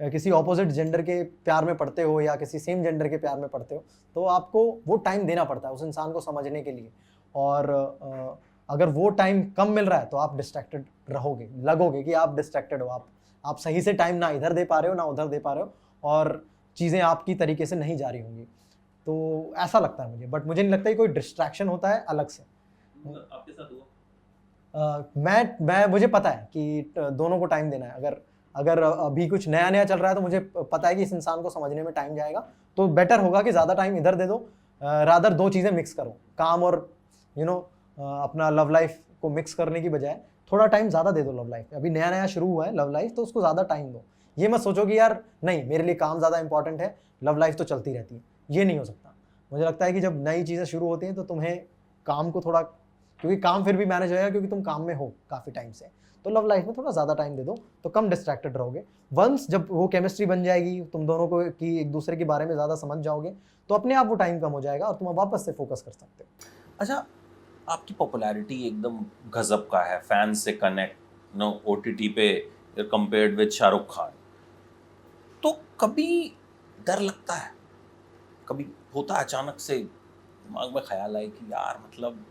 किसी ऑपोजिट जेंडर के प्यार में पड़ते हो या किसी सेम जेंडर के प्यार में पड़ते हो, तो आपको वो टाइम देना पड़ता है उस इंसान को समझने के लिए। और अगर वो टाइम कम मिल रहा है तो आप डिस्ट्रैक्टेड रहोगे, लगोगे कि आप डिस्ट्रैक्टेड हो, आप सही से टाइम ना इधर दे पा रहे हो ना उधर दे पा रहे हो, और चीज़ें आपकी तरीके से नहीं जा रही होंगी। तो ऐसा लगता है मुझे, बट मुझे नहीं लगता कि कोई डिस्ट्रैक्शन होता है अलग से। आपके साथ हुआ? मैं मुझे पता है कि दोनों को टाइम देना है। अगर अगर अभी कुछ नया नया चल रहा है तो मुझे पता है कि इस इंसान को समझने में टाइम जाएगा, तो बेटर होगा कि ज़्यादा टाइम इधर दे दो, रादर दो चीज़ें मिक्स करो, काम और अपना लव लाइफ को मिक्स करने की बजाय थोड़ा टाइम ज़्यादा दे दो लव लाइफ में। अभी नया नया शुरू हुआ है लव लाइफ, तो उसको ज़्यादा टाइम दो। ये मत सोचो कि यार नहीं मेरे लिए काम ज़्यादा इंपॉर्टेंट है, लव लाइफ तो चलती रहती है, ये नहीं हो सकता। मुझे लगता है कि जब नई चीज़ें शुरू होती हैं तो तुम्हें काम को थोड़ा, क्योंकि काम फिर भी मैनेज होएगा क्योंकि तुम काम में हो काफ़ी टाइम से, तो लव लाइफ में थोड़ा ज़्यादा टाइम दे दो तो कम डिस्ट्रैक्टेड रहोगे। वंस जब वो केमिस्ट्री बन जाएगी, तुम दोनों को की एक दूसरे के बारे में ज़्यादा समझ जाओगे, तो अपने आप वो टाइम कम हो जाएगा और तुम वापस से फोकस कर सकते हो। अच्छा, आपकी पॉपुलैरिटी एकदम गजब का है, फैंस से कनेक्ट ओटीटी पे कंपेयर्ड विद शाहरुख खान, तो कभी डर लगता है? कभी होता है अचानक से दिमाग में ख्याल आए कि यार मतलब,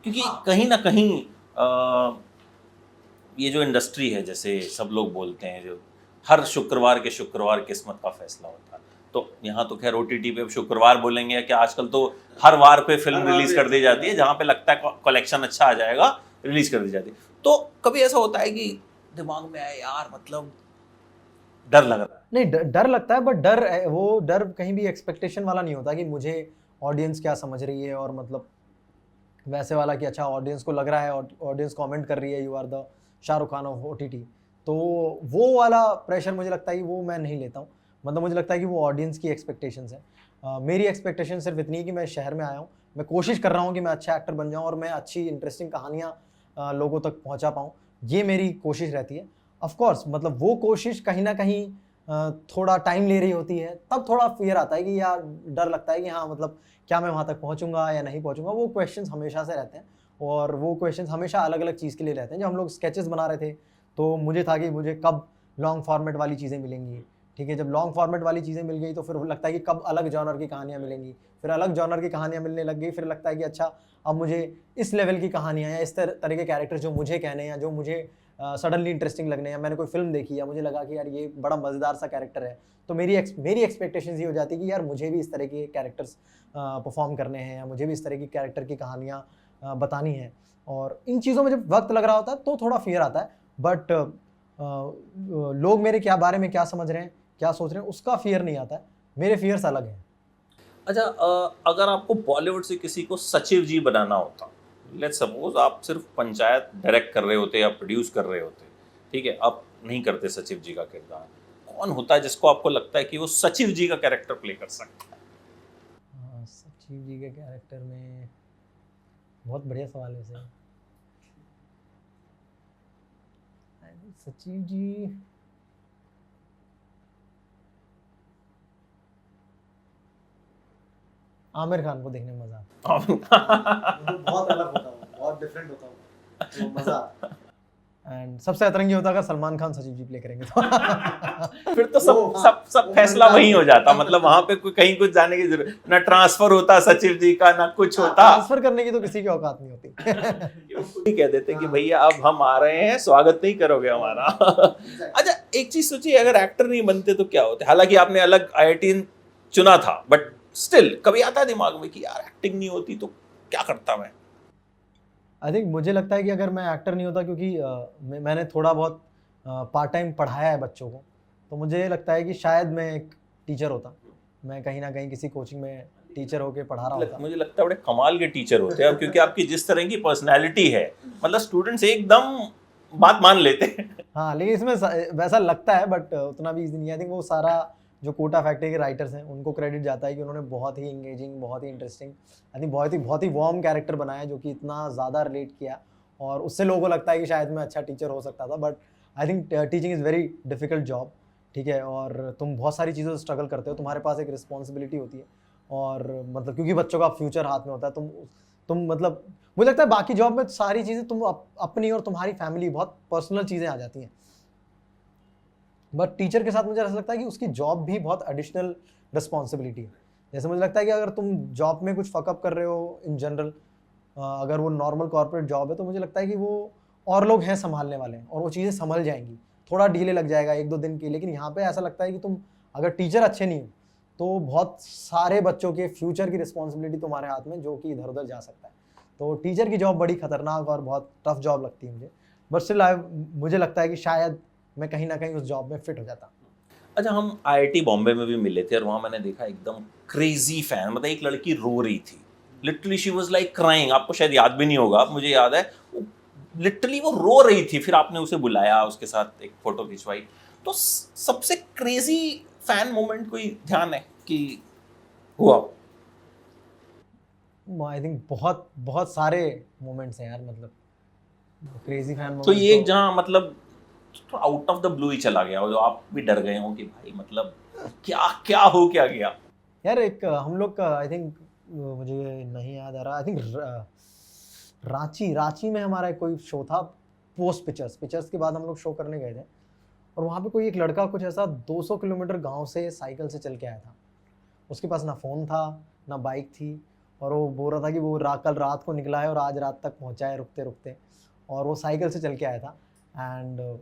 क्योंकि कहीं ना कहीं ये जो इंडस्ट्री है, जैसे सब लोग बोलते हैं, जो हर शुक्रवार के शुक्रवार किस्मत का फैसला होता है, तो यहाँ तो खैर ओटीटी पे अब शुक्रवार बोलेंगे कि आजकल तो हर वार पे फिल्म रिलीज कर दी जाती है, जहाँ पे लगता है कलेक्शन अच्छा आ जाएगा रिलीज कर दी जाती है। तो कभी ऐसा होता है कि दिमाग में आए यार मतलब डर लग रहा है? नहीं, डर लगता है, बट वो डर कहीं भी एक्सपेक्टेशन वाला नहीं होता कि मुझे ऑडियंस क्या समझ रही है, और मतलब वैसे वाला कि अच्छा ऑडियंस को लग रहा है, ऑडियंस कमेंट कर रही है you are the Shahrukh Khan of OTT, तो वो वाला प्रेशर मुझे लगता है कि वो मैं नहीं लेता हूँ। मतलब मुझे लगता है कि वो ऑडियंस की एक्सपेक्टेशंस है। मेरी एक्सपेक्टेशन सिर्फ इतनी है कि मैं शहर में आया हूँ, मैं कोशिश कर रहा हूँ कि मैं अच्छा एक्टर बन जाऊँ और मैं अच्छी इंटरेस्टिंग कहानियाँ लोगों तक पहुँचा पाऊँ, ये मेरी कोशिश रहती है। ऑफ कोर्स मतलब वो कोशिश कहीं ना कहीं थोड़ा टाइम ले रही होती है, तब थोड़ा फियर आता है कि यार डर लगता है कि हाँ मतलब क्या मैं वहाँ तक पहुँचूंगा या नहीं पहुँचूंगा। वो क्वेश्चंस हमेशा से रहते हैं, और वो क्वेश्चंस हमेशा अलग अलग चीज़ के लिए रहते हैं। जब हम लोग स्केचेस बना रहे थे तो मुझे था कि मुझे कब लॉन्ग फॉर्मेट वाली चीज़ें मिलेंगी, ठीक है, जब लॉन्ग फॉर्मेट वाली चीज़ें मिल गई तो फिर लगता है कि कब अलग जॉनर की कहानियाँ मिलेंगी, फिर अलग जॉनर की कहानियाँ मिलने लग गई, फिर लगता है कि अच्छा अब मुझे इस लेवल की कहानियाँ या इस तरह के कैरेक्टर जो मुझे कहने या जो मुझे सडनली इंटरेस्टिंग लगने, या मैंने कोई फिल्म देखी या मुझे लगा कि यार ये बड़ा मज़ेदार सा कैरेक्टर है, तो मेरी एक्सपेक्टेशंस ये हो जाती है कि यार मुझे भी इस तरह के कैरेक्टर्स परफॉर्म करने हैं, या मुझे भी इस तरह की कैरेक्टर की कहानियाँ बतानी हैं। और इन चीज़ों में जब वक्त लग रहा होता है तो थोड़ा फियर आता है, बट लोग मेरे क्या बारे में क्या समझ रहे हैं, क्या सोच रहे हैं, उसका फियर नहीं आता है। मेरे फियर्स अलग हैं। अच्छा, अगर आपको बॉलीवुड से किसी को सचिव जी बनाना होता, लेट्स सपोज आप सिर्फ पंचायत डायरेक्ट कर रहे होते या प्रोड्यूस कर रहे होते, ठीक है, आप नहीं करते सचिव जी का किरदार, कौन होता है जिसको आपको लगता है कि वो सचिव जी का कैरेक्टर प्ले कर सकता है? सचिव जी के कैरेक्टर में बहुत बढ़िया सवाल है सर। सचिव जी आमिर खान को देखने में मजा आता है। बहुत अलग होता है, बहुत डिफरेंट होता है, तो मजा आता है। एंड सबसे अतरंगी होता है अगर सलमान खान सचिव जी प्ले करेंगे तो फिर तो सब फैसला वही हो जाता, मतलब वहां पे कोई कहीं कुछ जाने की जरूरत ना, ट्रांसफर होता सचिव जी का ना कुछ होता। ट्रांसफर करने की तो किसी की औकात नहीं होती। कह देते कि भैया अब हम आ रहे हैं, स्वागत नहीं करोगे हमारा। अच्छा एक चीज सोचिए, अगर एक्टर नहीं बनते तो क्या होते? हालांकि आपने अलग IIT चुना था, बट स्टिल कभी आता है दिमाग में कि यार एक्टिंग नहीं होती तो क्या करता मैं? आई थिंक मुझे लगता है कि अगर मैं एक्टर नहीं होता, क्योंकि मैंने थोड़ा बहुत पार्ट टाइम पढ़ाया है बच्चों को, तो मुझे लगता है कि शायद मैं एक टीचर होता। मैं कहीं ना कहीं किसी कोचिंग में टीचर होके पढ़ा रहा होता। मुझे लगता है बड़े कमाल के टीचर होते हैं अब, क्योंकि आपकी जिस तरह की पर्सनैलिटी है, मतलब स्टूडेंट्स एकदम बात मान लेते हैं। हाँ, लेकिन इसमें वैसा लगता है, बट उतना भी इजी नहीं है। आई थिंक वो सारा जो कोटा फैक्ट्री के राइटर्स हैं उनको क्रेडिट जाता है कि उन्होंने बहुत ही इंगेजिंग, बहुत ही इंटरेस्टिंग, आई थिंक बहुत ही वार्म कैरेक्टर बनाया, जो कि इतना ज़्यादा रिलेट किया, और उससे लोगों को लगता है कि शायद मैं अच्छा टीचर हो सकता था। But I think teaching is very difficult job, ठीक है, और तुम बहुत सारी चीज़ों से स्ट्रगल करते हो, तुम्हारे पास एक रिस्पॉन्सिबिलिटी होती है, और मतलब क्योंकि बच्चों का फ्यूचर हाथ में होता है, तुम मतलब मुझे लगता है बाकी जॉब में सारी चीज़ें तुम अपनी और तुम्हारी फैमिली, बहुत पर्सनल चीज़ें आ जाती हैं, बट टीचर के साथ मुझे ऐसा लगता है कि उसकी जॉब भी बहुत एडिशनल रिस्पॉन्सिबिलिटी है। जैसे मुझे लगता है कि अगर तुम जॉब में कुछ फकअप कर रहे हो इन जनरल, अगर वो नॉर्मल कॉर्पोरेट जॉब है, तो मुझे लगता है कि वो और लोग हैं संभालने वाले, और वो चीज़ें संभल जाएंगी, थोड़ा डिले लग जाएगा 1-2 दिन की। लेकिन यहाँ पे ऐसा लगता है कि तुम अगर टीचर अच्छे नहीं हो, तो बहुत सारे बच्चों के फ्यूचर की रिस्पॉन्सिबिलिटी तुम्हारे हाथ में, जो कि इधर उधर जा सकता है। तो टीचर की जॉब बड़ी खतरनाक और बहुत टफ जॉब लगती है मुझे, बट स्टिल मुझे लगता है कि शायद मैं कहीं ना कहीं उस जॉब में फिट हो जाता। अच्छा हम IIT बॉम्बे में भी मिले थे, और वहाँ मैंने देखा एकदम क्रेजी फैन, मतलब एक लड़की रो रही थी, literally she was like crying. आपको शायद याद भी नहीं होगा, मुझे याद है लिटरली वो रो रही थी। फिर आपने उसे बुलाया, उसके साथ एक फोटो खिंचवाई। तो सबसे क्रेजी फैन मोमेंट कोई ध्यान है कि हुआ? आई थिंक बहुत बहुत सारे मोमेंट्स हैं यार, मतलब क्रेजी फैन तो मोमेंट ये एक जहाँ मतलब तो आउट ऑफ द ब्लू ही चला गया हो, जो आप भी डर गए हो कि भाई मतलब क्या क्या हो क्या गया? यार, एक हम लोग का आई थिंक, मुझे नहीं याद आ रहा, आई थिंक रांची में हमारा कोई शो था, पोस्ट पिक्चर्स के बाद हम लोग शो करने गए थे, और वहाँ पे कोई एक लड़का कुछ ऐसा 200 किलोमीटर गांव से साइकिल से चल के आया था। उसके पास ना फ़ोन था ना बाइक थी, और वो बोल रहा था कि वो कल रात को निकला है और आज रात तक पहुँचा है रुकते रुकते, और वो साइकिल से चल के आया था। एंड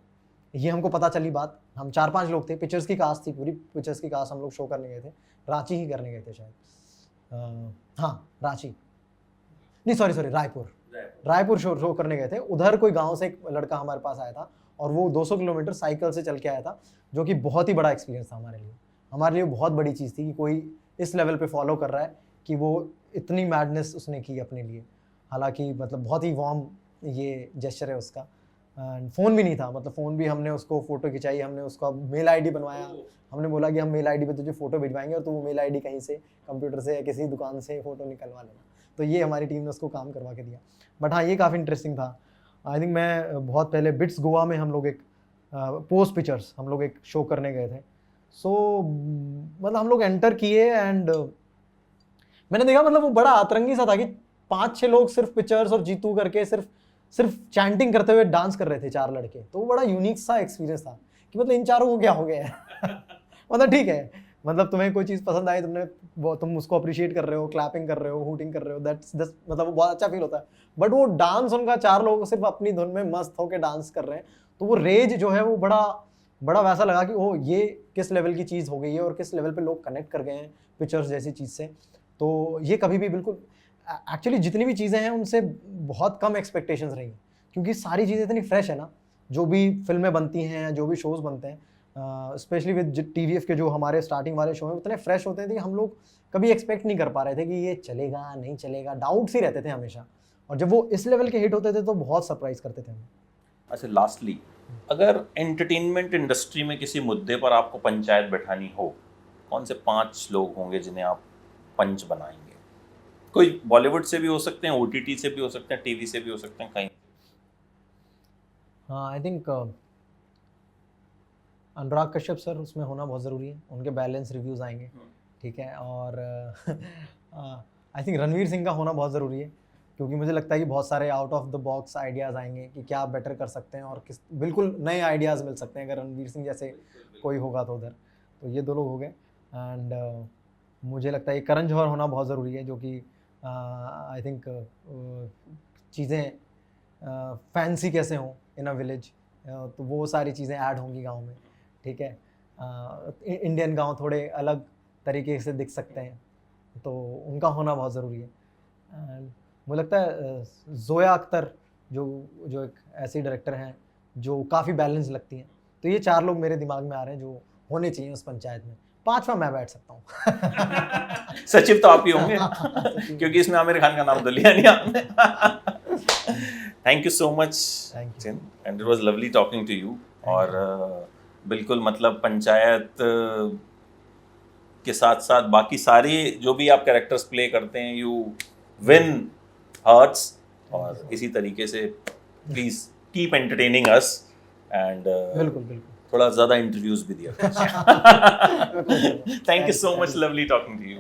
ये हमको पता चली बात, हम 4-5 लोग थे, पिक्चर्स की कास्ट थी, पूरी पिक्चर्स की कास्ट हम लोग शो करने गए थे, रांची ही करने गए थे शायद, हाँ रांची नहीं, सॉरी रायपुर शो करने गए थे। उधर कोई गांव से एक लड़का हमारे पास आया था, और वो 200 किलोमीटर साइकिल से चल के आया था, जो कि बहुत ही बड़ा एक्सपीरियंस था हमारे लिए बहुत बड़ी चीज़ थी कि कोई इस लेवल पे फॉलो कर रहा है, कि वो इतनी मैडनेस उसने की अपने लिए। हालांकि मतलब बहुत ही वार्म ये जेस्चर है उसका। एंड फ़ोन भी नहीं था, मतलब फ़ोन भी हमने उसको फ़ोटो खिंचाई, हमने उसका मेल आईडी बनवाया, हमने बोला कि हम मेल आईडी पे तुझे फ़ोटो भिजवाएंगे, और तो वो मेल आईडी कहीं से कंप्यूटर से या किसी दुकान से फ़ोटो निकलवा लेना। तो ये हमारी टीम ने उसको काम करवा के दिया। बट हाँ, ये काफ़ी इंटरेस्टिंग था। आई थिंक मैं बहुत पहले बिट्स गोवा में हम लोग एक पोस्ट पिक्चर्स हम लोग एक शो करने गए थे। सो मतलब हम लोग एंटर किए, एंड मैंने देखा, मतलब वो बड़ा अतरंगी सा था कि 5-6 लोग सिर्फ पिक्चर्स और जीतू करके सिर्फ चैंटिंग करते हुए डांस कर रहे थे, 4 लड़के। तो वो बड़ा यूनिक सा एक्सपीरियंस था कि मतलब इन चारों को क्या हो गया है। मतलब ठीक है, मतलब तुम्हें कोई चीज़ पसंद आई, तुम उसको अप्रिशिएट कर रहे हो, क्लैपिंग कर रहे हो, हूटिंग कर रहे हो, दैट्स मतलब वो बहुत अच्छा फील होता है। बट वो डांस उनका 4 लोग सिर्फ अपनी धुन में मस्त होकर डांस कर रहे हैं, तो वो रेज जो है वो बड़ा वैसा लगा कि ओ ये किस लेवल की चीज़ हो गई है, और किस लेवल पे लोग कनेक्ट कर गए हैं पिक्चर्स जैसी चीज़ से। तो ये कभी भी बिल्कुल, एक्चुअली जितनी भी चीज़ें हैं उनसे बहुत कम एक्सपेक्टेशंस रही, क्योंकि सारी चीज़ें इतनी फ्रेश है ना, जो भी फिल्में बनती हैं, जो भी शोज़ बनते हैं, स्पेशली विद TVF के जो हमारे स्टार्टिंग वाले शो हैं, उतने फ्रेश होते थे कि हम लोग कभी एक्सपेक्ट नहीं कर पा रहे थे कि ये चलेगा नहीं चलेगा, डाउट्स ही रहते थे हमेशा, और जब वो इस लेवल के हिट होते थे तो बहुत सरप्राइज करते थे हमें। अच्छा लास्टली, अगर एंटरटेनमेंट इंडस्ट्री में किसी मुद्दे पर आपको पंचायत बैठानी हो, कौन से 5 लोग होंगे जिन्हें आप पंच बनाएंगे? कोई बॉलीवुड से भी हो सकते हैं, OTT से भी हो सकते हैं, TV से भी हो सकते हैं, कहीं। हाँ, I think Anurag Kashyap sir उसमें होना बहुत ज़रूरी है, उनके बैलेंस रिव्यूज़ आएंगे, ठीक है। और आई थिंक रणवीर सिंह का होना बहुत ज़रूरी है, क्योंकि मुझे लगता है कि बहुत सारे out of the box ideas आएंगे कि क्या बेटर कर सकते हैं और किस बिल्कुल नए आइडियाज़ मिल सकते हैं अगर रणवीर सिंह जैसे कोई होगा तो उधर। तो ये दो लोग हो गए। एंड मुझे लगता है कि करण जौहर होना बहुत ज़रूरी है, जो कि आई थिंक चीज़ें फैंसी कैसे हों इन अ विलेज, तो वो सारी चीज़ें ऐड होंगी गांव में, ठीक है। इंडियन गांव थोड़े अलग तरीके से दिख सकते हैं, तो उनका होना बहुत ज़रूरी है। एंड मुझे लगता है ज़ोया अख्तर जो जो एक ऐसी डायरेक्टर हैं जो काफ़ी बैलेंस लगती हैं। तो ये 4 लोग मेरे दिमाग में आ रहे हैं जो होने चाहिए उस पंचायत में। 5वां मैं बैठ सकता हूँ। सचिव तो आप ही होंगे क्योंकि इसमें आमिर खान का नाम तो लिया नहीं आपने। Thank you so much Thank चिन, and it was lovely talking to you. और बिल्कुल मतलब पंचायत के साथ साथ बाकी सारे जो भी आप कैरेक्टर्स प्ले करते हैं, यू विन हार्ट्स। और इसी तरीके से please keep entertaining us and बिल्कुल बिल्कुल। थोड़ा ज़्यादा इंटरव्यूज भी दिया। Thank you so much, lovely talking to you.